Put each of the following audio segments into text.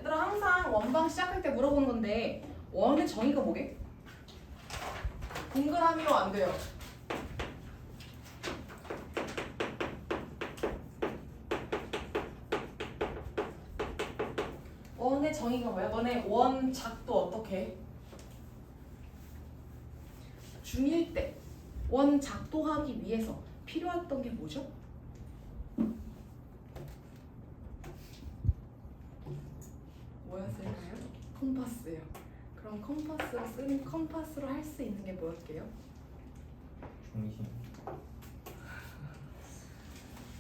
얘들아 항상 원방 시작할 때 물어보는 건데 원의 정의가 뭐게? 동그라미로 안 돼요. 원의 정의가 뭐야? 너네 원 작도 어떻게 해? 중1 때 원 작도하기 위해서 필요했던 게 뭐죠? 뭐였을까요? 컴파스예요. 그럼 컴파스로 할 수 있는 게 뭐였게요? 중심.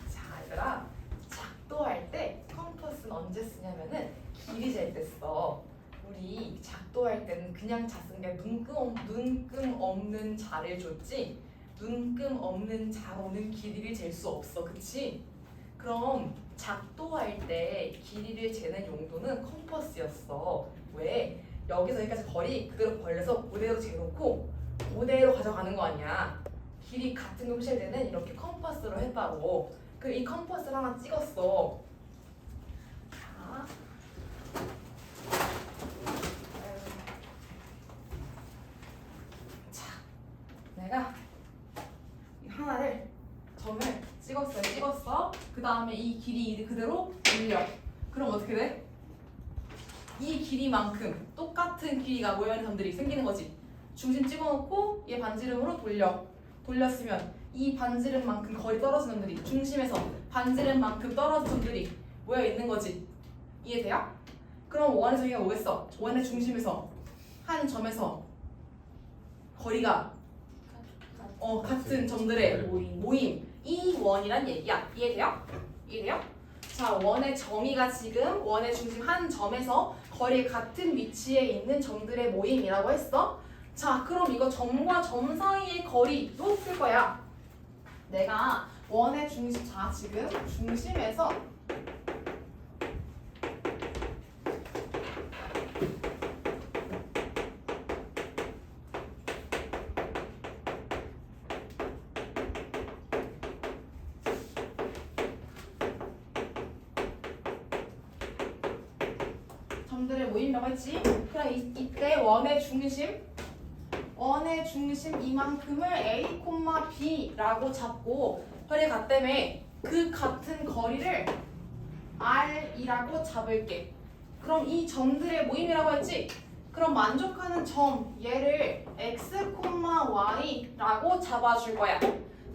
자, 얘들아 작도할 때 컴파스는 언제 쓰냐면은 길이 잴 때 써. 우리 작도할 때는 그냥 자 쓴 게 눈금 없는 자를 줬지 눈금 없는 자로는 길이를 잴 수 없어, 그치? 그럼 작도할 때 길이를 재는 용도는 컴퍼스였어. 왜? 여기서 여기까지 거리 그대로 벌려서 그대로 재놓고 그대로 가져가는 거 아니야. 길이 같은 걸 칠 때는 이렇게 컴퍼스로 했다고. 그 이 컴퍼스를 하나 찍었어. 자, 내가 이 하나를 점을 찍었어. 그 다음에 이 길이 그대로 올려. 그럼 어떻게 돼? 이 길이만큼 똑같은 길이가 모여있는 점들이 생기는 거지. 중심 찍어놓고 얘 반지름으로 돌렸으면 이 반지름만큼 거리 떨어진 점들이 중심에서 반지름만큼 떨어진 점들이 모여있는 거지. 이해돼요? 그럼 원의 정의가 뭐겠어? 원의 중심에서 한 점에서 거리가 같은 점들의 모임. 이 원이란 얘기야. 이해돼요? 자, 원의 정의가 지금 원의 중심 한 점에서 거리 같은 위치에 있는 점들의 모임이라고 했어. 자, 그럼 이거 점과 점 사이의 거리도 풀 거야. 내가 원의 중심, 자 지금 중심에서 점들의 모임이라고 했지. 그럼 이때 원의 중심 이만큼을 A, B라고 잡고 거리 같다며 그 같은 거리를 R이라고 잡을게. 그럼 이 점들의 모임이라고 했지. 그럼 만족하는 점 얘를 X, Y라고 잡아줄 거야.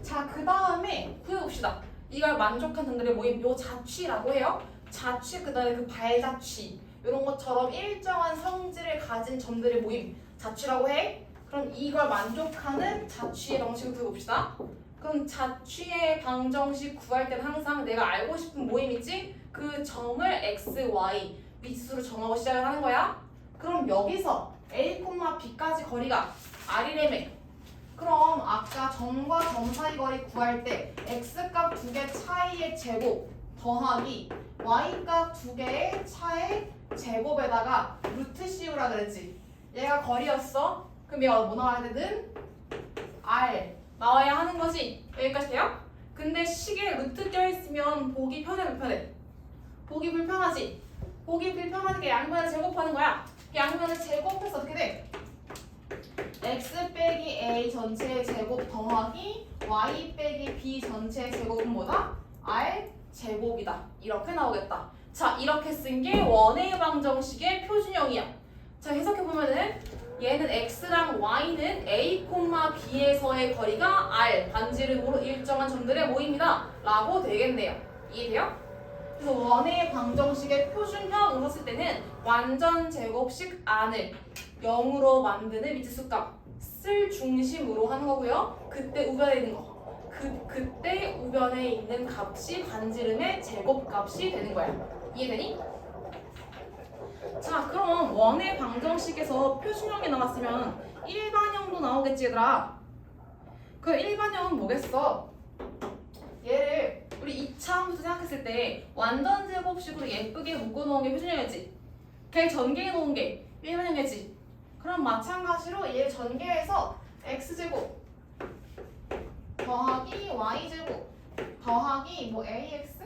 자, 그 다음에 구해봅시다. 이걸 만족한 점들의 모임 요 자취라고 해요. 자취 그 다음에 그 발자취 이런 것처럼 일정한 성질을 가진 점들의 모임 자취라고 해. 그럼 이걸 만족하는 자취의 방식을 구해봅시다. 그럼 자취의 방정식 구할 때는 항상 내가 알고 싶은 모임 있지? 그 점을 x, y 미지수로 정하고 시작을 하는 거야. 그럼 여기서 a, b까지 거리가 r이라며. 그럼 아까 점과 점 사이 거리 구할 때 x값 2개 차이의 제곱 더하기 y값 2개의 차의 제곱에다가 루트 씌우라 그랬지. 얘가 거리였어. 그럼 얘가 뭐 나와야 되든 R 나와야 하는 거지. 여기까지 돼요? 근데 식에 루트 껴있으면 보기 편해 불편해? 보기 불편하지? 보기 불편하니까 양면을 제곱하는 거야. 양면을 제곱해서 어떻게 돼? x 빼기 a 전체의 제곱 더하기 y 빼기 b 전체의 제곱은 뭐다? R 제곱이다. 이렇게 나오겠다. 자, 이렇게 쓴 게 원의 방정식의 표준형이야. 자, 해석해보면은 얘는 x랑 y는 a, b에서의 거리가 r 반지름으로 일정한 점들의 모임이다 라고 되겠네요. 이해돼요? 그래서 원의 방정식의 표준형으로 썼을 때는 완전 제곱식 안을 0으로 만드는 미지수값을 중심으로 하는 거고요. 그때 우변에 있는 거 그때 우변에 있는 값이 반지름의 제곱값이 되는 거야. 이해되니? 자, 그럼 원의 방정식에서 표준형이 나왔으면 일반형도 나오겠지, 얘들아. 그 일반형은 뭐겠어? 얘를 우리 2차 함수 생각했을 때 완전 제곱식으로 예쁘게 묶어놓은 게 표준형이었지. 걔 전개해 놓은 게 일반형이었지. 그럼 마찬가지로 얘 전개해서 x제곱 더하기 y제곱 더하기 뭐 ax?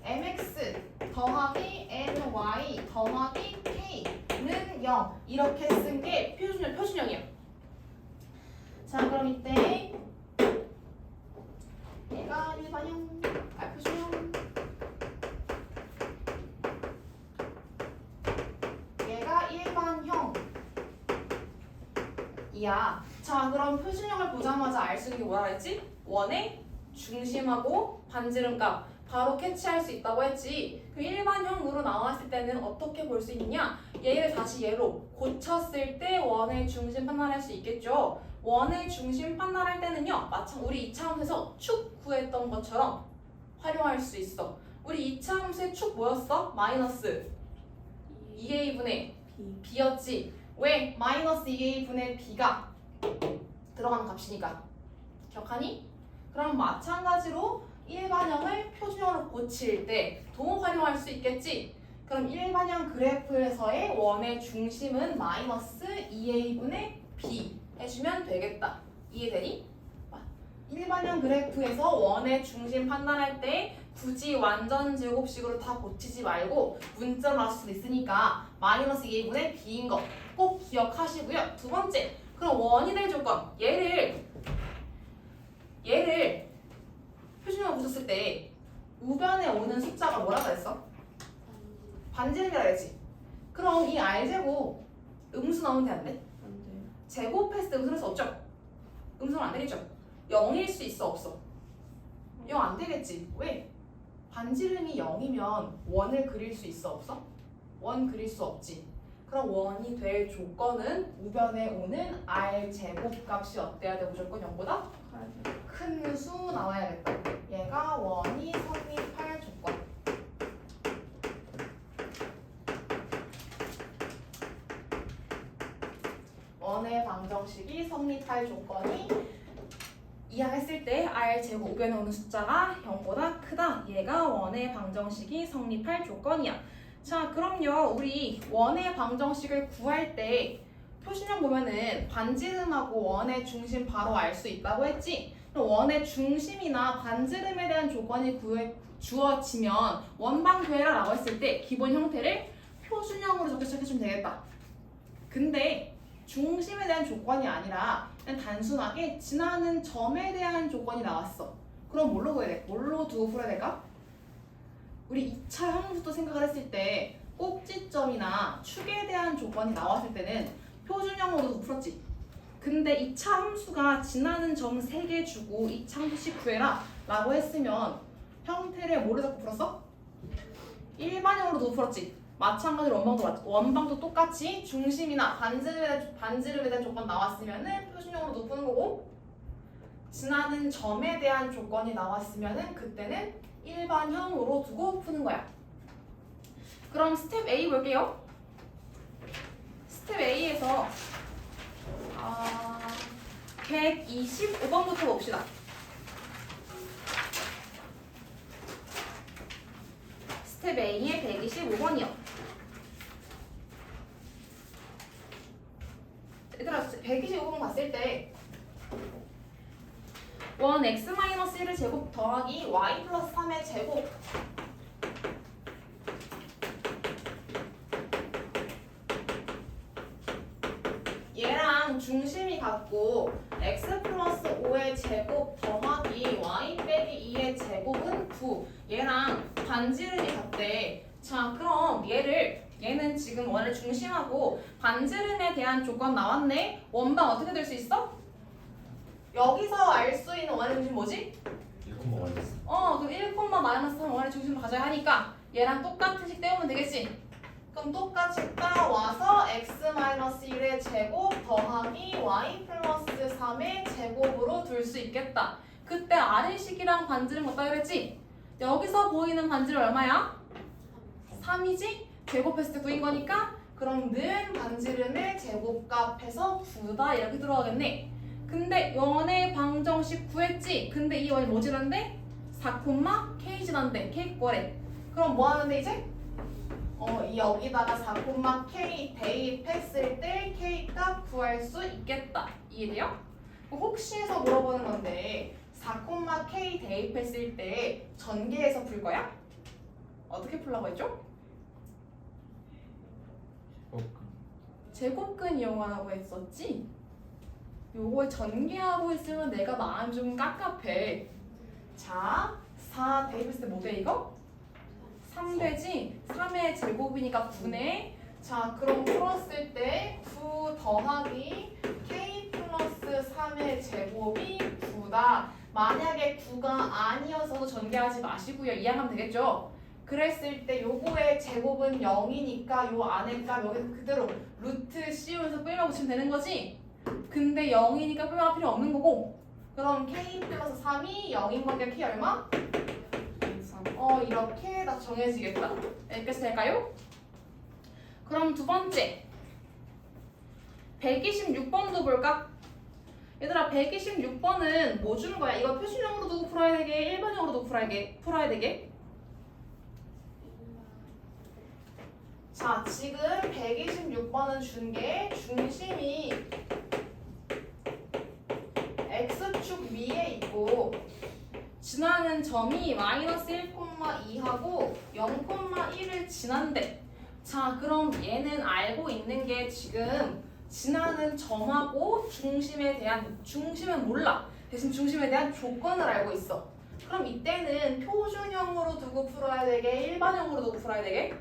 mx 더하기 ny y 더하기 k는 0 이렇게 쓴 게 표준형이에요. 자 그럼 이때 얘가 일반형, 표준형, 얘가 일반형 이야. 자 그럼 표준형을 보자마자 알 수 있는 게 뭐라 했지? 원의 중심하고 반지름값 바로 캐치할 수 있다고 했지. 그 일반형으로 나왔을 때는 어떻게 볼 수 있냐? 얘를 다시 얘로 고쳤을 때 원의 중심 판단할 수 있겠죠. 원의 중심 판단할 때는요, 마찬 우리 2차 함수에서 축 구했던 것처럼 활용할 수 있어. 우리 2차 함수의 축 뭐였어? 마이너스 2a분의 b였지. 왜? 마이너스 2a분의 b가 들어가는 값이니까. 기억하니? 그럼 마찬가지로 일반형을 표준형으로 고칠 때도 활용할 수 있겠지. 그럼 일반형 그래프에서의 원의 중심은 마이너스 2a분의 b 해주면 되겠다. 이해되니? 일반형 그래프에서 원의 중심 판단할 때 굳이 완전 제곱식으로 다 고치지 말고 문자로 나올 수도 있으니까 마이너스 2a분의 b인 거 꼭 기억하시고요. 두 번째, 그럼 원이 될 조건 얘를 표준형으로 붙였을 때 우변에 오는 숫자가 뭐라 그랬어? 반지름이라 그랬지. 그럼 이 r제곱 음수 나오면 돼 안 돼? 제곱했을 때 음수할 수 없죠? 음수는 안 되겠죠? 0일 수 있어 없어? 0 안 되겠지. 왜? 반지름이 0이면 원을 그릴 수 있어 없어? 원 그릴 수 없지. 그럼 원이 될 조건은 우변에 오는 r제곱 값이 어때야 돼? 무조건 0보다? 큰 수 나와야겠다. 얘가 원이 성립할 조건. 원의 방정식이 성립할 조건이 이항했을 때 r제곱 우변에 오는 숫자가 0보다 크다. 얘가 원의 방정식이 성립할 조건이야. 자 그럼요, 우리 원의 방정식을 구할 때 표준형 보면은 반지름하고 원의 중심 바로 알 수 있다고 했지. 그럼 원의 중심이나 반지름에 대한 조건이 주어지면 원방 구해라라고 했을 때 기본 형태를 표준형으로 적게 시작해주면 되겠다. 근데 중심에 대한 조건이 아니라 그냥 단순하게 지나는 점에 대한 조건이 나왔어. 그럼 뭘로 구해야 돼? 뭘로 두고 풀어야 될까? 우리 2차 함수도 생각을 했을 때 꼭지점이나 축에 대한 조건이 나왔을 때는 표준형으로도 풀었지. 근데 2차 함수가 지나는 점 3개 주고 2차 함수씩 구해라 라고 했으면 형태를 뭐로 잡고 풀었어? 일반형으로도 풀었지. 마찬가지로 원방도 똑같이 중심이나 반지름에 대한 조건 나왔으면은 표준형으로도 푸는 거고, 지나는 점에 대한 조건이 나왔으면은 그때는 일반형으로 두고 푸는 거야. 그럼 스텝 A 볼게요. 스텝 A에서 125번부터 봅시다. 스텝 A의 125번이요. 얘들아 125번 봤을 때 원 x-1을 제곱 더하기 y 플러스 3의 제곱 얘랑 중심이 같고 x 플러스 5의 제곱 더하기 y 빼기 2의 제곱은 9 얘랑 반지름이 같대. 자 그럼 얘는 지금 원을 중심하고 반지름에 대한 조건 나왔네. 원방 어떻게 될 수 있어? 여기서 알 수 있는 원의 중심 뭐지? 1콤마 마이너스. 그럼 1,-3 원의 중심을 가져야 하니까 얘랑 똑같은 식 떼우면 되겠지? 그럼 똑같이 따와서 x-1의 제곱 더하기 y 플러스 3의 제곱으로 둘 수 있겠다. 그때 아래식이랑 반지름 어디다 그랬지? 여기서 보이는 반지름 얼마야? 3이지? 제곱했을 때 9인 거니까 그럼 는 반지름의 제곱값해서 9다 이렇게 들어가겠네. 근데 원의 방정식 구했지? 근데 이 원이 뭐 지난데? 4, K 지난데 K거래. 그럼 뭐 하는데 이제? 여기다가 4,K 대입했을 때 K값 구할 수 있겠다. 이해돼요? 혹시 해서 물어보는 건데 4,K 대입했을 때 전개해서 풀 거야? 어떻게 풀라고 했죠? 제곱근 이용하라고 했었지? 요걸 전개하고 있으면 내가 마음이 좀 깝깝해. 자, 4 대입했을 때 뭐 돼 이거? 3 되지? 3의 제곱이니까 9네. 자, 그럼 풀었을 때 9 더하기 k 플러스 3의 제곱이 9다. 만약에 9가 아니어서도 전개하지 마시고요. 이해하면 되겠죠? 그랬을 때 요거의 제곱은 0이니까 요 안에 값 여기서 그대로 루트 씌우면서 끌어 붙이면 되는 거지? 근데 0이니까 끌어갈 필요 없는 거고, 그럼 k 플러스 3이 0인 거니까 k 얼마? 이렇게 다 정해지겠다. 여기까지 될까요? 그럼 두 번째 126번도 볼까? 얘들아 126번은 뭐 주는 거야? 이거 표준형으로 두고 풀어야 되게 일반형으로 두고 풀어야 되게? 자, 지금 126번은 준 게 중심이 x축 위에 있고 지나는 점이 마이너스 1,2하고 0,1을 지난대. 자, 그럼 얘는 알고 있는 게 지금 지나는 점하고 중심은 몰라. 대신 중심에 대한 조건을 알고 있어. 그럼 이때는 표준형으로 두고 풀어야 되게 일반형으로 두고 풀어야 되게?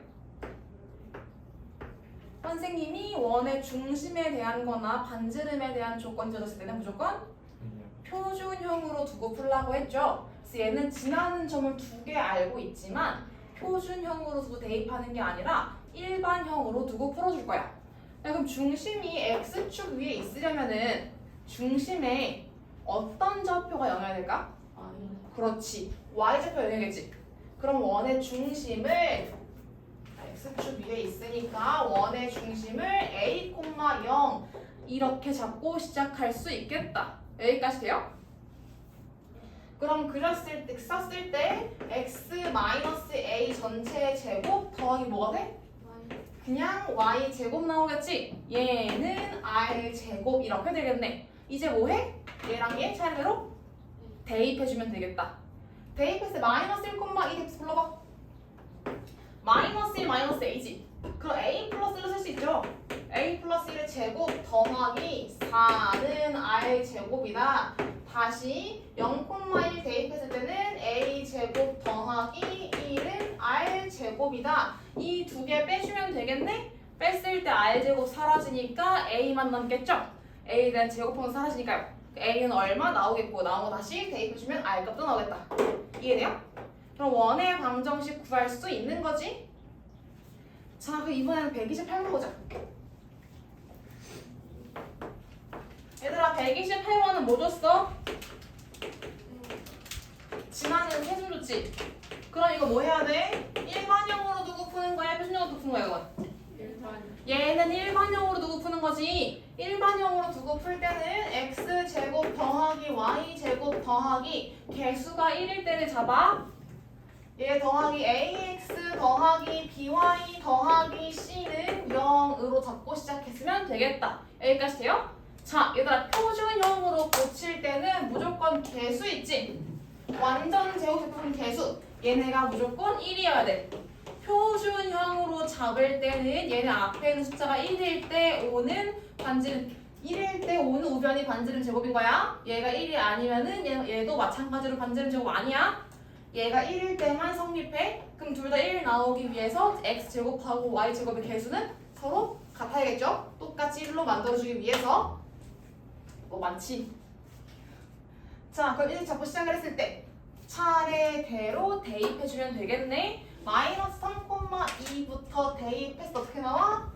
선생님이 원의 중심에 대한 거나 반지름에 대한 조건 주었을 때는 무조건 표준형으로 두고 풀라고 했죠. 그래서 얘는 지나는 점을 두 개 알고 있지만 표준형으로 두고 대입하는 게 아니라 일반형으로 두고 풀어줄 거야. 야, 그럼 중심이 x축 위에 있으려면은 중심에 어떤 좌표가 영향을 될까? 그렇지. y좌표 영향이겠지. 그럼 원의 중심을 x축 위에 있으니까 원의 중심을 a, 0 이렇게 잡고 시작할 수 있겠다. 여기까지 돼요? 그럼 썼을 때 x-a 전체의 제곱 더하기 뭐가 돼? 그냥 y 제곱 나오겠지? 얘는 r 제곱 이렇게 되겠네. 이제 뭐해? 얘랑 얘 차례대로 대입해주면 되겠다. 대입했을 때 마이너스 1,2 대입해서 불러봐. 마이너스 1 마이너스 a지. 그럼 a 플러스 1을 쓸 수 있죠? a 플러스 1의 제곱 더하기 4는 r 제곱이다. 다시 0,1 대입했을 때는 a 제곱 더하기 1은 r 제곱이다. 이 두 개 빼주면 되겠네? 뺐을 때 r 제곱 사라지니까 a만 남겠죠? a에 대한 제곱하면 사라지니까요. a는 얼마 나오겠고 나오고 다시 대입해주면 r 값도 나오겠다. 이해돼요? 그럼 원의 방정식 구할 수 있는 거지? 자, 그럼 이번에는 128번 보자. 얘들아 128번은 뭐 줬어? 지나는 세수 줬지? 그럼 이거 뭐 해야 돼? 일반형으로 두고 푸는 거야? 표준형으로 두고 푸는 거야 이건? 얘는 일반형으로 두고 푸는 거지. 일반형으로 두고 풀 때는 x제곱 더하기 y제곱 더하기 개수가 1일 때를 잡아. 얘 더하기 ax 더하기 by 더하기 c는 0으로 잡고 시작했으면 되겠다. 여기까지 돼요? 자, 얘들아 표준형으로 고칠 때는 무조건 개수 있지? 완전 제곱 제곱은 개수. 얘네가 무조건 1이어야 돼. 표준형으로 잡을 때는 얘는 앞에 있는 숫자가 1일 때 5는 반지름 1일 때 5는 우변이 반지름 제곱인 거야. 얘가 1이 아니면은 얘도 마찬가지로 반지름 제곱 아니야. 얘가 1일 때만 성립해. 그럼 둘 다 1 나오기 위해서 x제곱하고 y제곱의 개수는 서로 같아야겠죠? 똑같이 1로 만들어주기 위해서. 뭐 많지? 자, 그럼 1 잡고 시작을 했을 때 차례대로 대입해주면 되겠네. 마이너스 3,2부터 대입해서 어떻게 나와?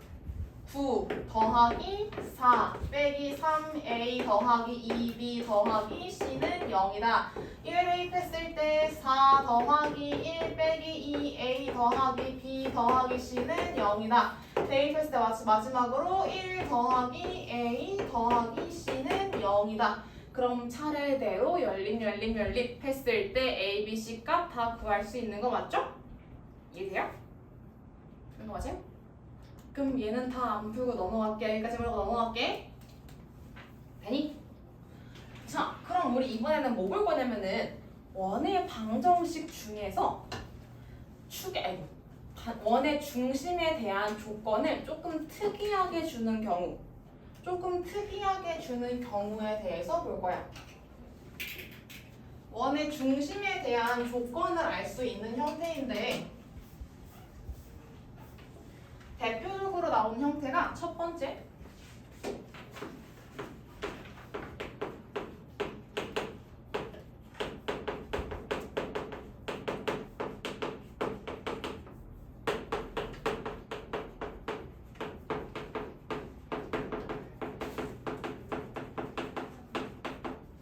9 더하기 4 빼기 3a 더하기 2b 더하기 c는 0이다. 1 대입했을 때 4 더하기 1 빼기 2a 더하기 b 더하기 c는 0이다. 대입했을 때 마지막으로 1 더하기 a 더하기 c는 0이다. 그럼 차례대로 열림 했을 때 a, b, c 값 다 구할 수 있는 거 맞죠? 이해돼요? 넘어가세요? 그럼 얘는 다 안 풀고 넘어갈게. 여기까지 말고 넘어갈게. 되니? 자, 그럼 우리 이번에는 뭐 볼 거냐면은 원의 방정식 중에서 원의 중심에 대한 조건을 조금 특이하게 주는 경우, 에 대해서 볼 거야. 원의 중심에 대한 조건을 알 수 있는 형태인데 대표적으로 나온 형태가 첫 번째,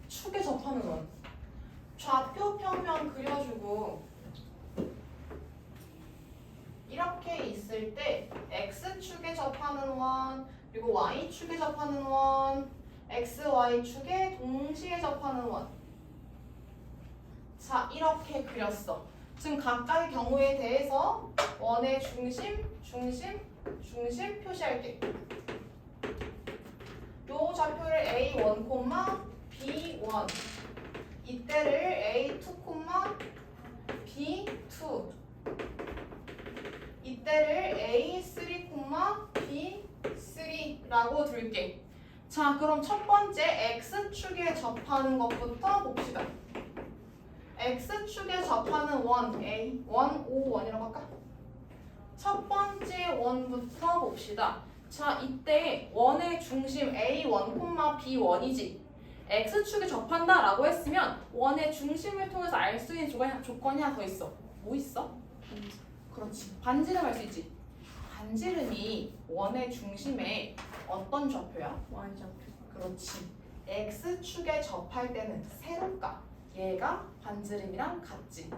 축에 접하는 원. 좌표 평면 그려주고 이렇게 있을 때 x축에 접하는 원, 그리고 y축에 접하는 원, xy축에 동시에 접하는 원. 자, 이렇게 그렸어. 지금 각각의 경우에 대해서 원의 중심 표시할게. 요 좌표를 A1, B1, 이때를 A2, B2, 이때를 A3, B3라고 둘게. 자, 그럼 첫 번째 X축에 접하는 것부터 봅시다. X축에 접하는 원, A, 1, 5, 1이라고 할까? 첫 번째 원부터 봅시다. 자, 이때 원의 중심 A1, B1이지. X축에 접한다라고 했으면 원의 중심을 통해서 알 수 있는 조건이 하나 더 있어. 뭐 있어? 그렇지. 반지름 알 수 있지. 반지름이 원의 중심에 어떤 좌표야? Y좌표. 그렇지. X축에 접할 때는 세로가 얘가 반지름이랑 같지.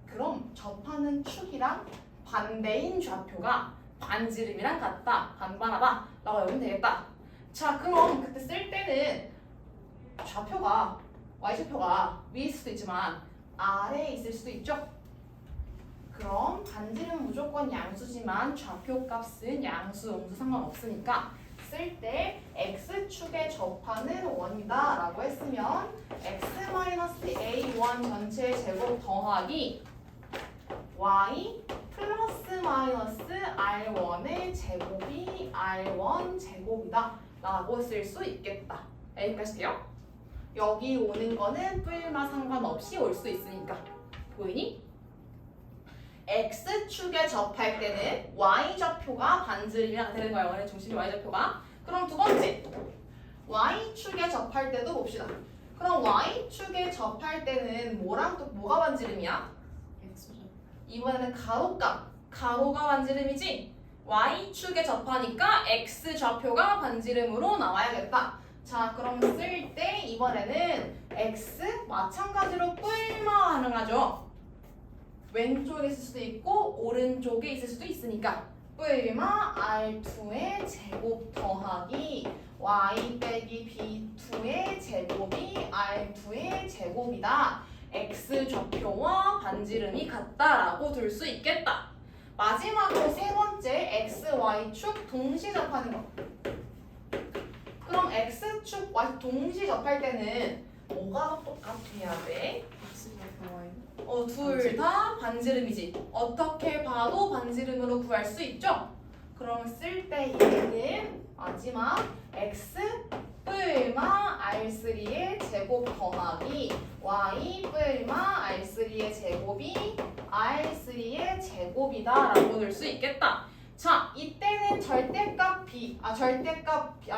그럼 접하는 축이랑 반대인 좌표가 반지름이랑 같다, 반반하다 라고 외우면 되겠다. 자, 그럼 그때 쓸 때는 좌표가 y좌표가 위에 있을 수도 있지만 아래에 있을 수도 있죠. 그럼 반지름은 무조건 양수지만 좌표 값은 양수, 음수 상관없으니까 쓸 때 x축에 접하는 원이다 라고 했으면 x-a1 전체 제곱 더하기 y 플러스 마이너스 r1의 제곱이 r1 제곱이다 라고 쓸 수 있겠다. 여기까지 돼요? 여기 오는 거는 뿔마 상관없이 올 수 있으니까. 보이니? X축에 접할 때는 Y좌표가 반지름이랑 되는 거야. 원의 중심이 Y좌표가. 그럼 두 번째, Y축에 접할 때도 봅시다. 그럼 Y축에 접할 때는 뭐랑 또 뭐가 반지름이야? X좌표. 이번에는 가로가 반지름이지? Y축에 접하니까 X좌표가 반지름으로 나와야겠다. 자, 그럼 쓸 때 이번에는 X 마찬가지로 뿔마 가능하죠. 왼쪽에 있을 수도 있고 오른쪽에 있을 수도 있으니까 뿔마 R2의 제곱 더하기 Y 빼기 B2의 제곱이 R2의 제곱이다. X좌표와 반지름이 같다라고 둘 수 있겠다. 마지막으로 세 번째 X, Y축 동시 접하는 거. 그럼 X축, Y축 동시 접할 때는 뭐가 똑같아야 돼? X좌표 Y. 둘 다 반지름이지. 어떻게 봐도 반지름으로 구할 수 있죠? 그럼 쓸 때 얘는 마지막 x 뿔마 r3의 제곱 더하기 y 뿔마 r3의 제곱이 r3의 제곱이다 라고 넣을 수 있겠다. 자, 이때는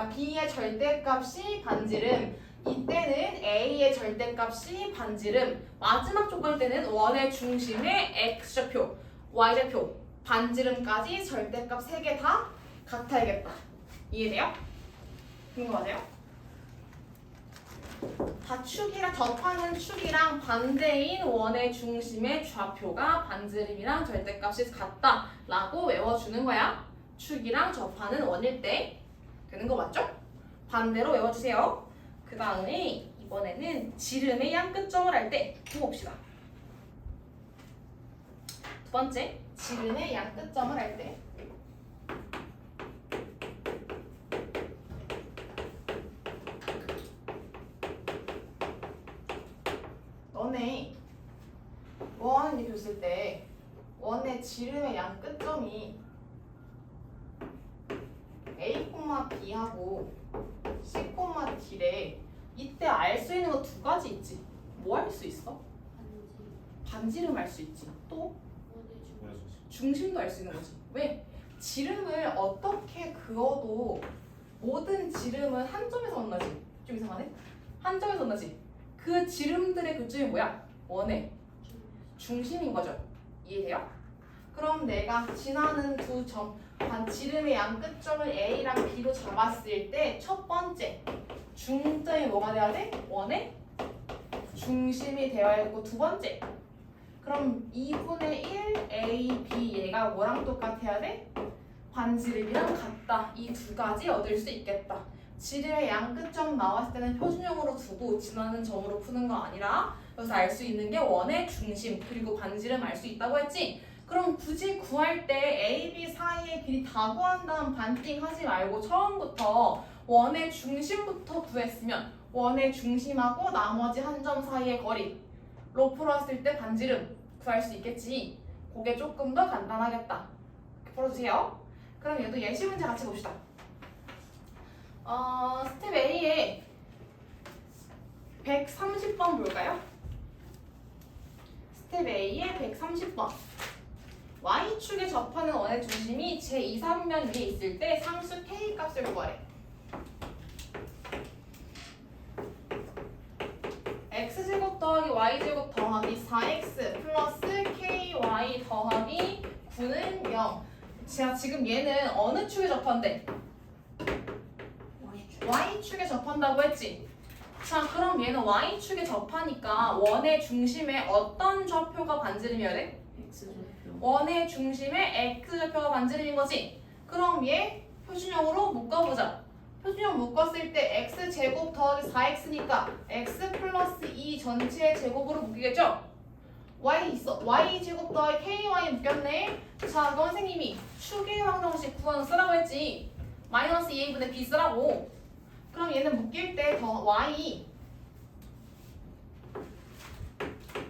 b의 절대값이 반지름, 이때는 a의 절대값이 반지름, 마지막 조건일 때는 원의 중심의 x좌표, y좌표, 반지름까지 절대값 3개 다 같아야겠다. 이해돼요? 궁금하세요? 다 축이랑 접하는 축이랑 반대인 원의 중심의 좌표가 반지름이랑 절대값이 같다라고 외워주는 거야. 축이랑 접하는 원일 때 되는 거 맞죠? 반대로 외워주세요. 그 다음에 이번에는 지름의 양끝점을 할 때 봅시다. 두 번째, 지름의 양끝점을 할 때 너네 뭐 하는지 줬을 때 원의 지름의 양 끝점이 A, B하고 C, D래. 이때 알 수 있는 거 두 가지 있지. 뭐 할 수 있어? 반지름 알 수 있지. 또 중심도 알 수 있는 거지. 왜? 지름을 어떻게 그어도 모든 지름은 한 점에서 만나지. 좀 이상하네? 한 점에서 만나지. 그 지름들의 교점이 뭐야? 원의 중심인 거죠. 이해돼요? 그럼 내가 지나는 두 점, 지름의 양 끝점을 A랑 B로 잡았을 때 첫 번째 중점이 뭐가 돼야 돼? 원의 중심이 되어야 했고, 두 번째 그럼 2분의 1 A, B 얘가 뭐랑 똑같아야 돼? 반지름이랑 같다. 이 두 가지 얻을 수 있겠다. 지름의 양 끝점 나왔을 때는 표준형으로 두고 지나는 점으로 푸는 거 아니라 여기서 알 수 있는 게 원의 중심 그리고 반지름 알 수 있다고 했지? 그럼 굳이 구할 때 A, B 사이의 길이 다 구한 다음 반띵 하지 말고 처음부터 원의 중심부터 구했으면 원의 중심하고 나머지 한 점 사이의 거리로 풀었을 때 반지름 구할 수 있겠지. 그게 조금 더 간단하겠다. 풀어주세요. 그럼 얘도 예시 문제 같이 봅시다. 스텝 A에 130번 볼까요? 스텝 A에 130번. Y축에 접하는 원의 중심이 제2,3면 위에 있을 때 상수 K 값을 구하래. X제곱 더하기 Y제곱 더하기 4X 플러스 KY 더하기 9는 0. 자, 지금 얘는 어느 축에 접한대? Y축에 접한다고 했지? 자, 그럼 얘는 Y축에 접하니까 원의 중심에 어떤 좌표가 반지름이어야 돼? 원의 중심에 X좌표가 반지름인 거지? 그럼 얘 표준형으로 묶어보자. 표준형 묶었을 때 X제곱 더하기 4X니까 X 플러스 2 전체의 제곱으로 묶이겠죠? Y 있어. Y제곱 더하기 KY 묶였네. 자, 그럼 선생님이 축의 방정식 구하는 쓰라고 했지. 마이너스 2A분의 B 쓰라고. 그럼 얘는 묶일 때 더 Y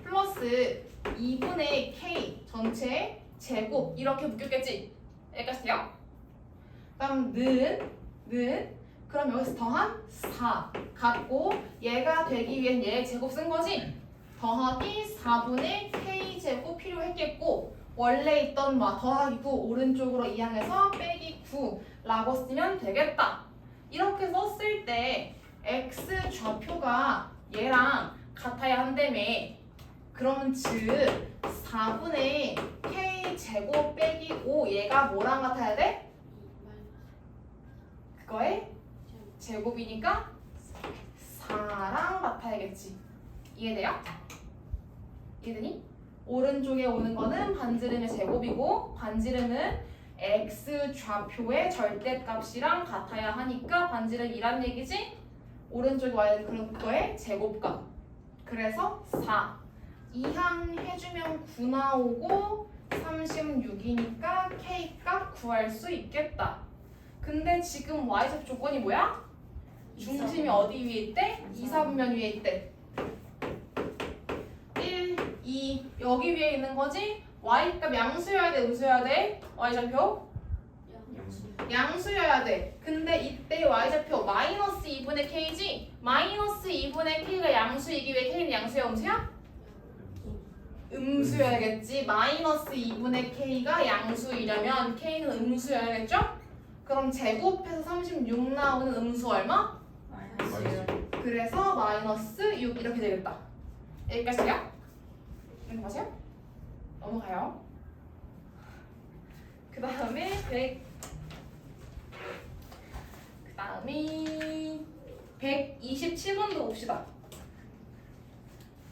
플러스 2분의 K 전체 제곱 이렇게 묶였겠지? 여기까지 돼요? 그럼 그럼 여기서 더한 4 같고 얘가 되기 위한 얘의 제곱 쓴 거지? 더하기 4분의 K 제곱 필요했겠고 원래 있던 더하기 9 오른쪽으로 이항해서 빼기 9라고 쓰면 되겠다. 이렇게 썼을 때 X 좌표가 얘랑 같아야 한다며. 그러면 즉 4분의 K 제곱 빼기 5 얘가 뭐랑 같아야 돼? 그거의 제곱이니까 4랑 같아야겠지. 이해돼요? 이해되니? 오른쪽에 오는 거는 반지름의 제곱이고 반지름은 X 좌표의 절대값이랑 같아야 하니까 반지름이란 얘기지? 오른쪽에 와야 되는 그런 거의 제곱값. 그래서 4 이항 해주면 9 나오고 36이니까 K값 구할 수 있겠다. 근데 지금 Y좌표 조건이 뭐야? 중심이 어디 위에 있대? 2, 4분면 위에 있대. 1, 2 여기 위에 있는 거지? Y값 양수여야 돼? 음수여야 돼? Y좌표? 양수여야 돼. 근데 이때 Y좌표 마이너스 2분의 K지? 마이너스 2분의 K가 양수이기 위해 K는 양수야 음수야? 음수여야겠지. 마이너스 2분의 K가 양수이려면 K는 음수여야겠죠? 그럼 제곱해서 36 나오는 음수 얼마? 그래서 마이너스 6 이렇게 되겠다. 여기까지 돼요? 넘어가세요? 넘어가요. 그 다음에 127번도 봅시다.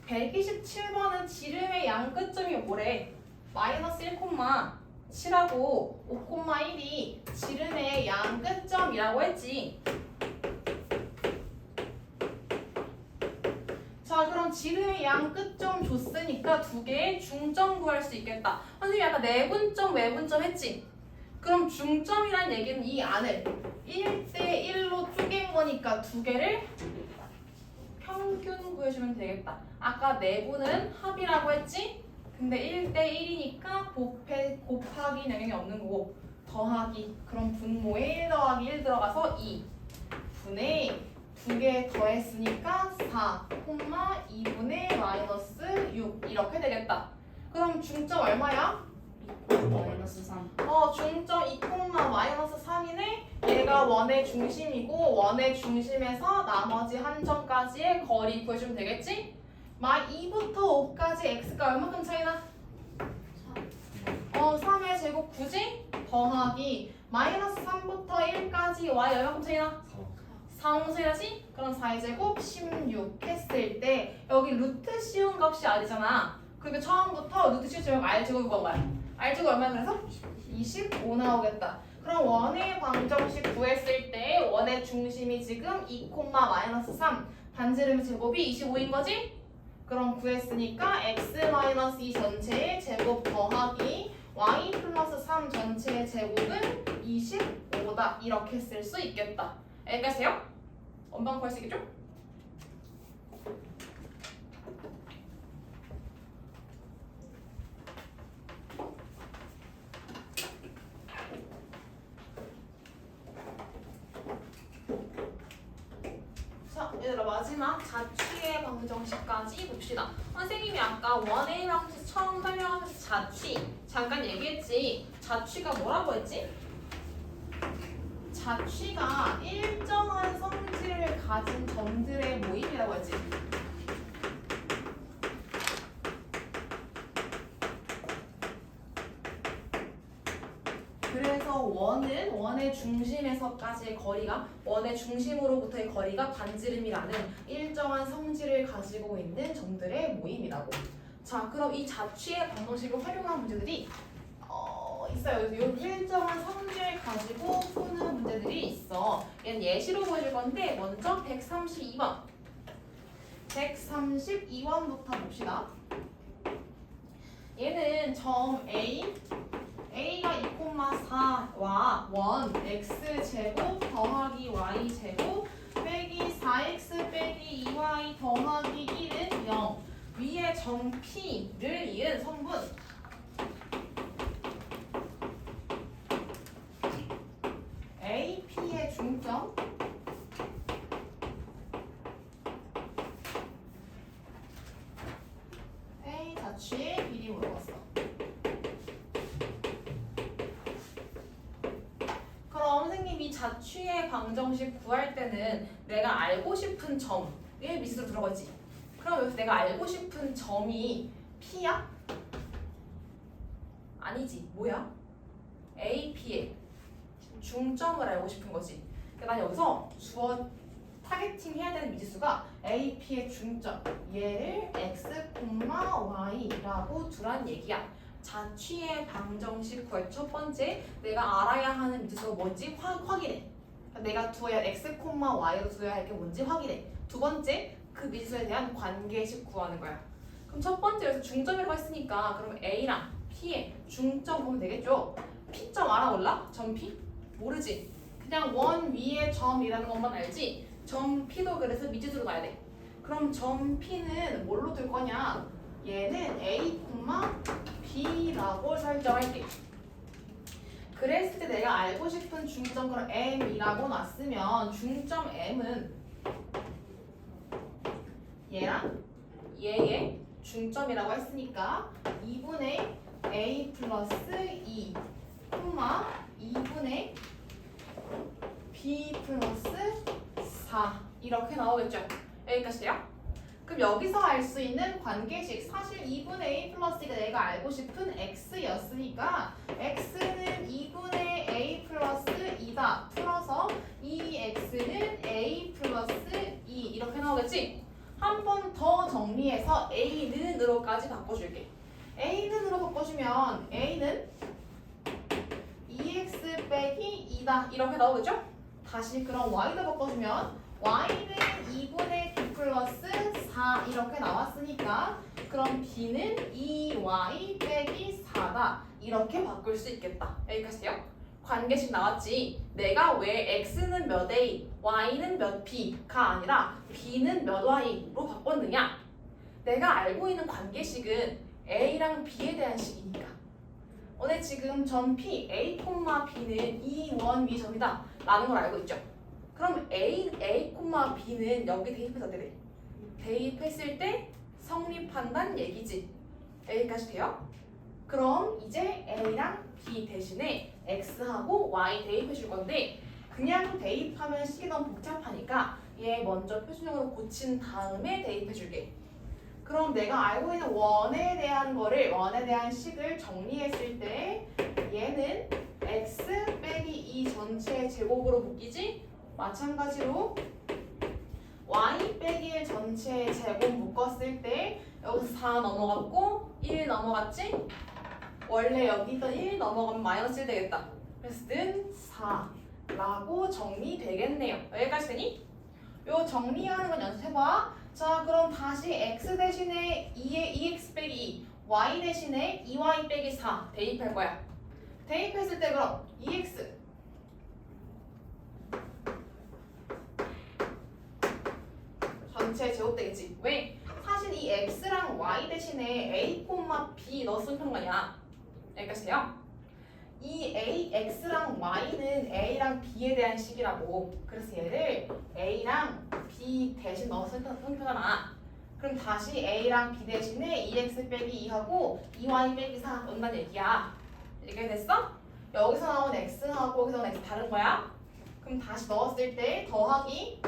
127번은 지름의 양 끝점이 뭐래? 마이너스 1,7하고 5,1이 지름의 양 끝점이라고 했지. 자, 그럼 지름의 양 끝점 줬으니까 두 개의 중점 구할 수 있겠다. 선생님이 아까 내분점, 외분점 했지? 그럼 중점이란 얘기는 이 안을 1대 1로 쪼갠 거니까 두 개를 평균 구해주면 되겠다. 아까 내분은 합이라고 했지? 근데 1대1이니까 곱하기 영향이 없는 거고 더하기 그럼 분모에 1 더하기 1 들어가서 2 분의 2개 더했으니까 4, 2분의 마이너스 6 이렇게 되겠다. 그럼 중점 얼마야? 마이너스 3. 중점 2, 마이너스 3이네. 얘가 원의 중심이고 원의 중심에서 나머지 한 점까지의 거리 구해주면 되겠지? 2부터 5까지 x가 얼마큼 차이나? 3의 제곱 9지? 더하기 마이너스 3부터 1까지 y 얼마큼 차이나? 4는 차이나지? 그럼 4의 제곱 16 했을 때 여기 루트 씌운 값이 R이잖아. 그러니까 처음부터 루트 씌우면 R제곱이 뭐야? R제곱 얼마야 그래서? 25 나오겠다. 그럼 원의 방정식 구했을 때 원의 중심이 지금 2, 마이너스 3 반지름 제곱이 25인 거지? 그럼 구했으니까 x-2 전체의 제곱 더하기 y 플러스 3 전체의 제곱은 25다. 이렇게 쓸 수 있겠다. 여기까지요? 원방 구할 수 있겠죠? 자, 얘들아 마지막 자취의 방정식까지 봅시다. 선생님이 아까 원의 방정식 처음 설명하면서 자취 잠깐 얘기했지. 자취가 뭐라고 했지? 자취가 일정한 성질을 가진 점들의 모임이라고 했지. 그래서 원은 원의 중심에서까지의 거리가 원의 중심으로부터의 거리가 반지름이라는 일정한 성질을 가지고 있는 점들의 모임이라고. 자, 그럼 이 자취의 방정식을 활용한 문제들이 있어요. 요 일정한 성질을 가지고 푸는 문제들이 있어. 얘는 예시로 보여줄 건데 먼저 132번. 132번부터 봅시다. 얘는 점 A가 2,4와 원 x제곱 더하기 y제곱 빼기 4x 빼기 2y 더하기 1은 0 위에 점 P를 이은 성분 A, P의 중점 A 자취의 비리 물어봤어. 그럼 선생님이 자취의 방정식 구할 때는 내가 알고 싶은 점의 밑으로 들어가지. 그럼 여기서 내가 알고 싶은 점이 P야? 아니지. 뭐야? A, P의 중점을 알고 싶은 거지. 그러니까 난 여기서 타겟팅 해야 되는 미지수가 A, P의 중점 얘를 x, y라고 두란 얘기야. 자취의 방정식 구할 첫 번째 내가 알아야 하는 미지수가 뭔지 확인해. 그러니까 내가 두어야 x, y로 두어야 할 게 뭔지 확인해. 두 번째 그 미지수에 대한 관계식 구하는 거야. 그럼 첫 번째 여기서 중점이라고 했으니까 그럼 A랑 P의 중점 보면 되겠죠? P점 알아 몰라? 점 P? 모르지? 그냥 원 위에 점이라는 것만 알지? 점 P도 그래서 미지수로 가야 돼. 그럼 점 P는 뭘로 둘 거냐? 얘는 A, B라고 설정할게. 그랬을 때 내가 알고 싶은 중점 그럼 M이라고 놨으면 중점 M은 얘랑 얘의 중점이라고 했으니까 2분의 A 플러스 2, 2분의 B 플러스 4 이렇게 나오겠죠? 여기까지요? 그럼 여기서 알 수 있는 관계식 사실 2분의 A 플러스 2가 내가 알고 싶은 x였으니까 x는 2분의 A 플러스 2다 풀어서 2x는 A 플러스 2 이렇게 나오겠지? 한 번 더 정리해서 A는으로까지 바꿔줄게. A는으로 바꿔주면 A는 2x 빼기 2다 이렇게 나오겠죠? 다시 그럼 Y도 바꿔주면 Y는 2분의 B 플러스 4 이렇게 나왔으니까 그럼 B는 2Y 빼기 4다 이렇게 바꿀 수 있겠다. 여기까지요? 관계식 나왔지? 내가 왜 X는 몇 A, Y는 몇 B가 아니라 B는 몇 Y로 바꿨느냐? 내가 알고 있는 관계식은 A랑 B에 대한 식이니까. 오늘 지금 점 P, A, B는 이 원 위 점이다 라는 걸 알고 있죠. 그럼 A, B는 여기 대입해서 어떻게 돼? 대입했을 때 성립한다는 얘기지. 여기까지 돼요? 그럼 이제 A랑 B 대신에 X하고 Y 대입해 줄 건데 그냥 대입하면 식이 너무 복잡하니까 얘 먼저 표준형으로 고친 다음에 대입해 줄게. 그럼 내가 알고 있는 원에 대한 식을 정리했을 때 얘는 x 빼기 2 전체의 제곱으로 묶이지? 마찬가지로 y 빼기 1 전체의 제곱 묶었을 때 여기서 4 넘어갔고 1 넘어갔지? 원래 여기 있던 1 넘어가면 마이너스 1 되겠다. 그래서 는 4라고 정리되겠네요. 여기까지 되니? 요 정리하는 건 연습해봐. 자, 그럼 다시 x 대신에 2에 2x 빼기 2, y 대신에 2y 빼기 4 대입할 거야. 대입했을 때 그럼 2x 전체 제곱 되겠지. 왜? 사실 이 x랑 y 대신에 a, b 넣었으면 편한 거냐. 여기까지 돼요? 이 x랑 y는 a랑 b에 대한 식이라고. 그래서 얘를 a랑 b 대신 넣었으면 편하잖아. 그럼 다시 a랑 b 대신에 2x 빼기 2하고 2y 빼기 4 넣는다는 얘기야. 이게 됐어? 여기서 나온 x하고 여기서 나온 x 다른 거야. 그럼 다시 넣었을 때 더하기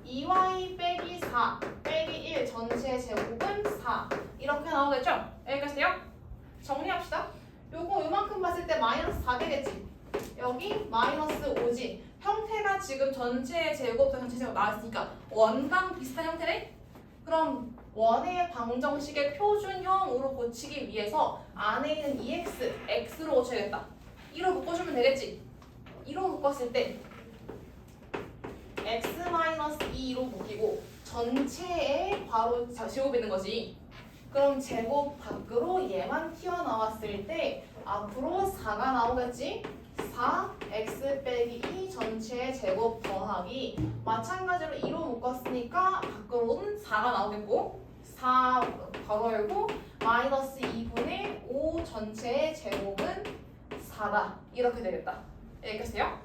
2y 빼기 4 빼기 1 전체 제곱은 4 이렇게 나오겠죠? 여기까지 돼요? 정리합시다. 요거 요만큼 봤을 때 마이너스 4 되겠지? 여기 마이너스 5지? 형태가 지금 전체 제곱 전체 제곱 나왔으니까 원방 비슷한 형태네? 그럼 원의 방정식의 표준형으로 고치기 위해서 안에 있는 2x, x로 고쳐야겠다. 2로 묶어주면 되겠지? 2로 묶었을 때 x-2로 묶이고 전체에 바로 제곱 있는 거지. 그럼 제곱 밖으로 얘만 튀어나왔을 때 앞으로 4가 나오겠지? 4x 빼기 2 전체의 제곱 더하기 마찬가지로 2로 묶었으니까 밖으로는 4가 나오겠고 4 바로 열고 마이너스 2분의 5 전체의 제곱은 4다. 이렇게 되겠다. 여기까지 돼요?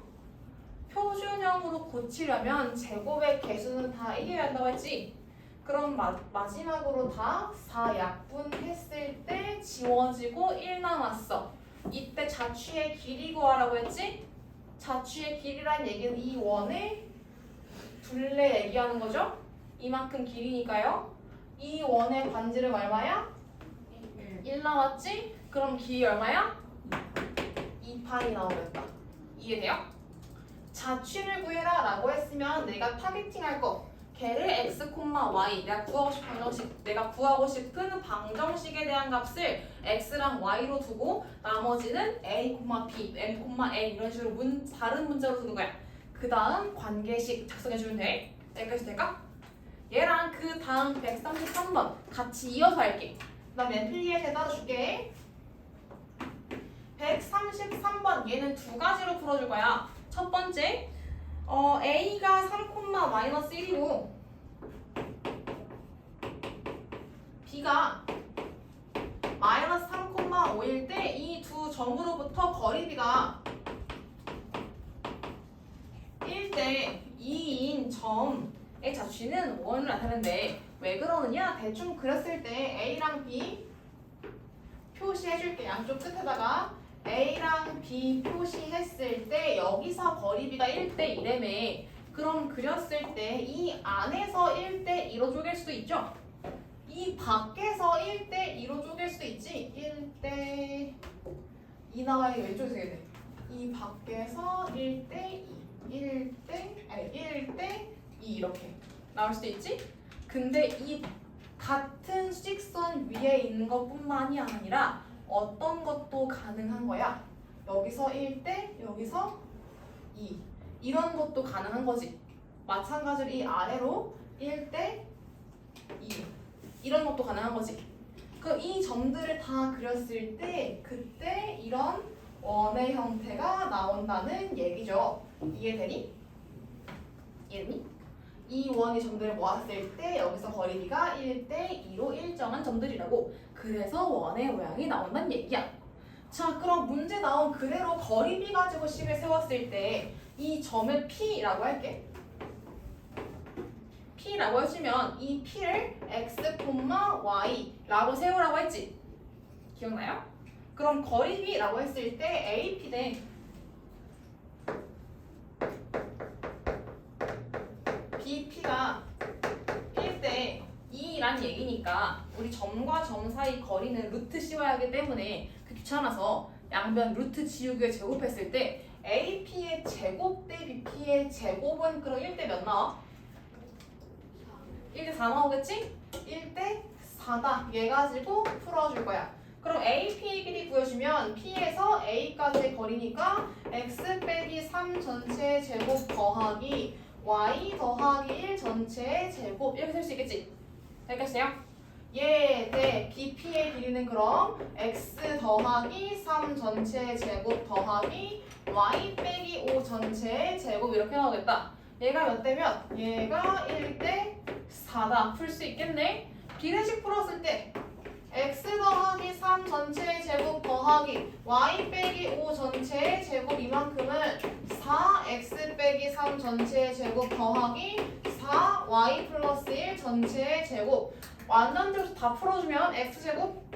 표준형으로 고치려면 제곱의 개수는 다 1이어야 한다고 했지? 그럼 마지막으로 다 4약분 했을 때 지워지고 1 남았어. 이때 자취의 길이 구하라고 했지? 자취의 길이란 얘기는 이 원의 둘레 얘기하는 거죠? 이만큼 길이니까요. 이 원의 반지름 얼마야? 1 나왔지? 그럼 길이 얼마야? 2파이 나오겠다. 이해돼요? 자취를 구해라 라고 했으면 내가 타겟팅 할 거 걔를 x, y 내가 구하고 싶은 방정식에 대한 값을 x랑 y로 두고 나머지는 a, b, m, n 이런 식으로 다른 문자로 두는 거야. 그 다음 관계식 작성해주면 돼. 여기까지 될까? 얘랑 그 다음 133번 같이 이어서 할게. 그 다음 앰플리에이트에 따라줄게. 133번 얘는 두 가지로 풀어줄 거야. 첫 번째 a가 3,-1이고 b가 마이너스 3,5일 때 이 두 점으로부터 거리비가 1대 2인 점의 자취는 5원을 나타내는데 왜 그러느냐? 대충 그렸을 때 a랑 b 표시해줄게. 양쪽 끝에다가 A랑 B 표시했을 때 여기서 거리비가 1대 1이라며. 그럼 그렸을 때 이 안에서 1대 2로 쪼갤 수도 있죠? 이 밖에서 1대 2로 쪼갤 수도 있지? 1대 2 나와야 왼쪽에서 되겠네. 이 밖에서 1대 2 1대 2 이렇게 나올 수도 있지? 근데 이 같은 수직선 위에 있는 것뿐만이 아니라 어떤 것도 가능한 거야. 여기서 1대 여기서 2 이런 것도 가능한 거지. 마찬가지로 이 아래로 1대 2 이런 것도 가능한 거지. 그럼 이 점들을 다 그렸을 때 그때 이런 원의 형태가 나온다는 얘기죠. 이해되니? 이해되니? 이 원의 점들을 모았을 때 여기서 거리 B가 1대 2로 일정한 점들이라고. 그래서 원의 모양이 나온다는 얘기야. 자, 그럼 문제 나온 그대로 거리 B 가지고 식을 세웠을 때 이 점을 P라고 할게. P라고 해주면 이 P를 X, Y라고 세우라고 했지. 기억나요? 그럼 거리 B라고 했을 때 AP 대 BP가 1대 2란 얘기니까 우리 점과 점 사이 거리는 루트 씌워야 하기 때문에 그 귀찮아서 양변 루트 지우기에 제곱했을 때 AP의 제곱 대 BP의 제곱은 그럼 1대 몇 나와? 1대 4 나오겠지? 1대 4다. 얘 가지고 풀어줄 거야. 그럼 AP 길이 구해주면 P에서 A까지의 거리니까 X 빼기 3 전체의 제곱 더하기 Y 더하기 1 전체의 제곱 이렇게 쓸 수 있겠지? 알겠어요? 얘 대 BP의 길이는 그럼 X 더하기 3 전체의 제곱 더하기 Y 빼기 5 전체의 제곱 이렇게 나오겠다. 얘가 몇 대 몇? 얘가 1대 4다. 풀 수 있겠네? 비례식 풀었을 때 x 더하기 3 전체의 제곱 더하기 y 빼기 5 전체의 제곱 이만큼은 4x 빼기 3 전체의 제곱 더하기 4y 플러스 1 전체의 제곱 완전적으로 다 풀어주면 x제곱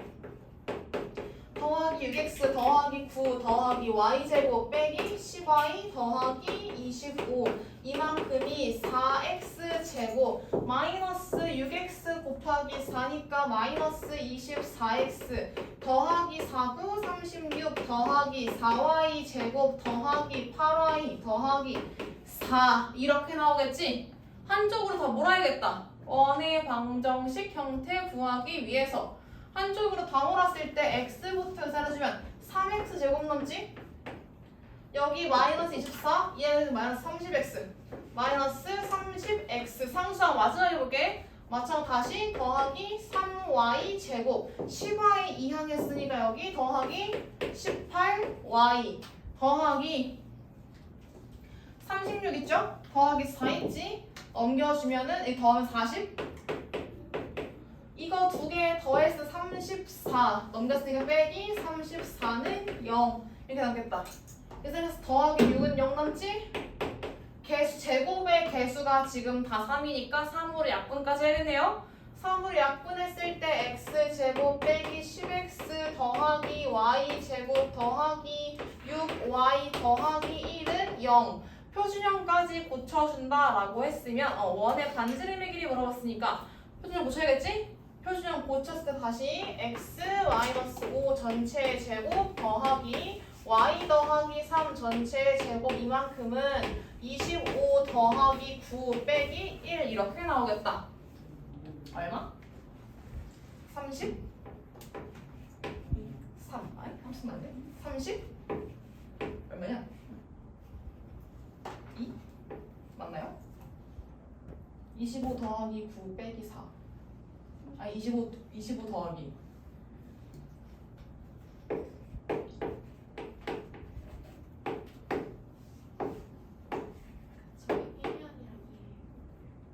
더하기 6x 더하기 9 더하기 y제곱 빼기 10y 더하기 25 이만큼이 4x제곱 마이너스 6x 곱하기 4니까 마이너스 24x 더하기 49 36 더하기 4y제곱 더하기 8y 더하기 4 이렇게 나오겠지? 한쪽으로 다 몰아야겠다. 원의 방정식 형태 구하기 위해서 한쪽으로 다 몰았을 때 x부터 계산해주면 3x 제곱 넘지? 여기 마이너스 24, 얘는 마이너스 30x 마이너스 30x 상수항 마지막에 볼게. 마찬가지 다시 더하기 3y 제곱 10y 이항했으니까 여기 더하기 18y 더하기 36 있죠? 더하기 4 있지? 넘겨주면은 이 더하면 40 이거 두 개 더해서 34 넘겼으니까 빼기 34는 0 이렇게 남겠다. 그래서 더하기 6은 0 남지? 개수 제곱의 개수가 지금 다 3이니까 3으로 약분까지 해야 되네요. 3으로 약분했을 때 x제곱 빼기 10x 더하기 y제곱 더하기 6y 더하기 1은 0 표준형까지 고쳐준다라고 했으면 원의 반지름의 길이 물어봤으니까 표준형 고쳐야겠지? 표준형 고쳤을 때 다시 x-5 전체의 제곱 더하기 y 더하기 3 전체의 제곱 이만큼은 25 더하기 9 빼기 1 이렇게 나오겠다. 얼마? 30? 3 아니 30 맞네? 30? 얼마냐? 2? 맞나요? 25 더하기 9 빼기 4 아 25 더하기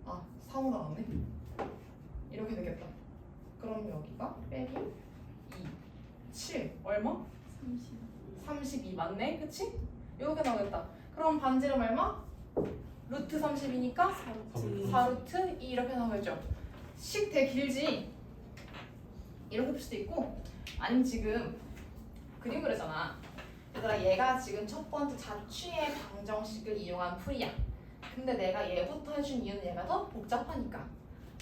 아 3으로 나왔네. 이렇게 되겠다. 그럼 여기가 빼기 2 7 얼마? 32 맞네 그치? 이렇게 나오겠다. 그럼 반지름 얼마? 루트 30이니까 4루트 2 이렇게 나오겠죠. 식 되게 길지? 이렇게 풀 수도 있고 아니면 지금 그림 그리잖아. 얘들아 얘가 지금 첫 번째 자취의 방정식을 이용한 풀이야. 근데 내가 얘부터 해준 이유는 얘가 더 복잡하니까.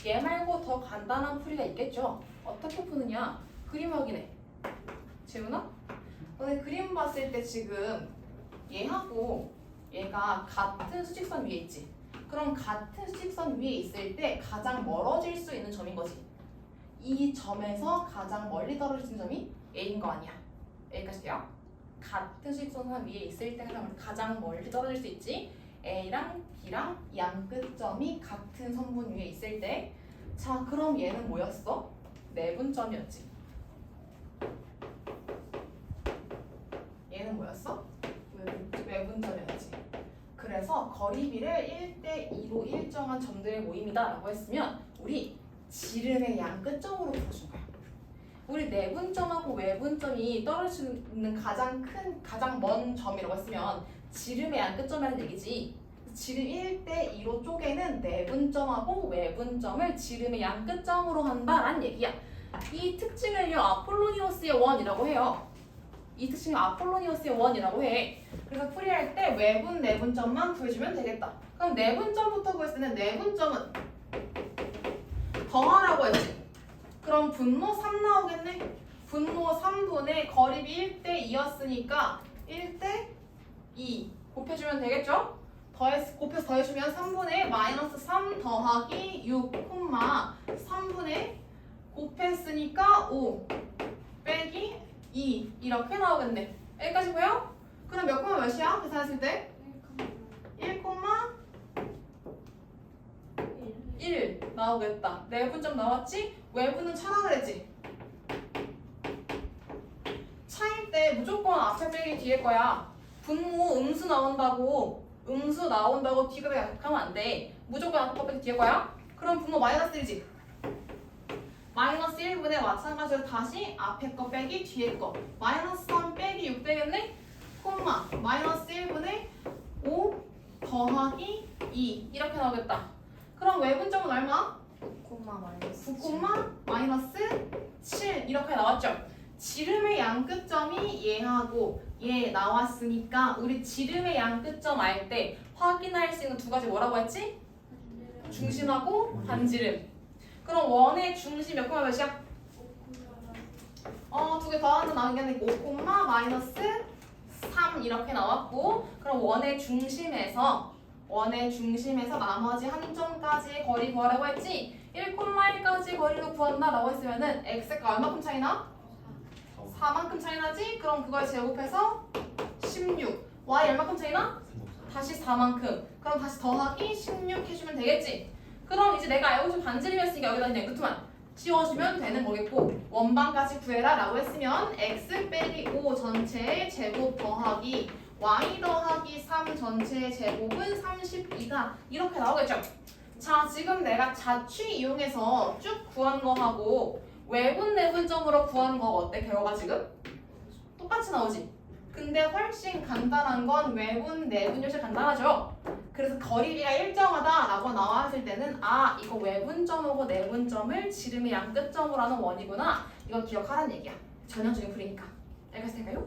얘 말고 더 간단한 풀이가 있겠죠? 어떻게 푸느냐? 그림 확인해. 재훈아? 너네 그림 봤을 때 지금 얘하고 얘가 같은 수직선 위에 있지? 그럼 같은 수직선 위에 있을 때 가장 멀어질 수 있는 점인 거지. 이 점에서 가장 멀리 떨어지는 점이 A인 거 아니야. 여기까지요. 같은 수직선 위에 있을 때 가장 멀리 떨어질 수 있지. A랑 B랑 양 끝점이 같은 선분 위에 있을 때. 자, 그럼 얘는 뭐였어? 내분점이었지. 얘는 뭐였어? 외분점이었지. 그래서 중에서 거리비를 1대2로 일정한 점들의 모임이다 라고 했으면 우리 지름의 양 끝점으로 풀어준 거야. 우리 내분점하고 외분점이 떨어지는 가장 먼 점이라고 했으면 지름의 양 끝점이라는 얘기지. 지름 1대2로 쪼개는 내분점하고 외분점을 지름의 양 끝점으로 한다라는 얘기야. 이 특징을요 아폴로니어스의 원이라고 해요. 이 특징을 아폴로니어스의 원이라고 해. 그래서 풀이할 때 외분, 내분점만 구해주면 되겠다. 그럼 내분점부터 구했을 때는 내분점은 더하라고 했지. 그럼 분모 3 나오겠네. 분모 3분의 거리비 1대2였으니까 1대2 곱해주면 되겠죠? 곱해서 더해주면 3분의 마이너스 3 더하기 6, 3분의 곱했으니까 5 빼기 2 이렇게 나오겠네. 여기까지 보여? 그럼 몇 콤마 몇이야? 계산했을 때? 1 나오겠다. 내분점 나왔지? 외분은 차라 그랬지? 차일 때 무조건 앞에 빼기 뒤에 거야. 분모 음수 나온다고 뒤가 약하면 안 돼. 무조건 앞에 거 빼기 뒤에 거야. 그럼 분모 마이너스 1이지? 마이너스 1분의 마찬가지로 다시 앞에 거 빼기 뒤에 거. 마이너스 3 빼기 6 되겠네? 콤마 마이너스 1분의 5 더하기 2 이렇게 나오겠다. 그럼 외분점은 얼마? 9 마이너스 7 이렇게 나왔죠? 지름의 양 끝점이 얘하고 얘 나왔으니까 우리 지름의 양 끝점 알 때 확인할 수 있는 두 가지 뭐라고 했지? 중심하고 반지름. 그럼 원의 중심 몇 콤마 몇이야? 두 개 더하면 나오는 게 아니고 5 마이너스 3 이렇게 나왔고 그럼 원의 중심에서 나머지 한 점까지의 거리 구하라고 했지? 1,1까지 거리로 구한다라고 했으면은 x가 얼마큼 차이나? 4만큼 차이나지? 그럼 그걸 제곱해서 16 y 얼마큼 차이나? 다시 4만큼. 그럼 다시 더하기 16 해주면 되겠지? 그럼 이제 내가 알고 있는 반지름이었으니까 여기다 그냥 루트만 지워주면 되는 거겠고 원방까지 구해라 라고 했으면 x 빼기 5 전체의 제곱 더하기 y 더하기 3 전체의 제곱은 32다 이렇게 나오겠죠? 자 지금 내가 자취 이용해서 쭉 구한 거하고 외분 내분점으로 구하는 거 어때? 결과가 지금? 똑같이 나오지? 근데 훨씬 간단한 건 외분 내분이 훨씬 간단하죠? 그래서 거리비가 일정하다 라고 나왔을 때는 아 이거 외분점하고 내분점을 지름의 양 끝점으로 하는 원이구나 이거 기억하라는 얘기야. 전형적인 풀이니까. 알겠을까요?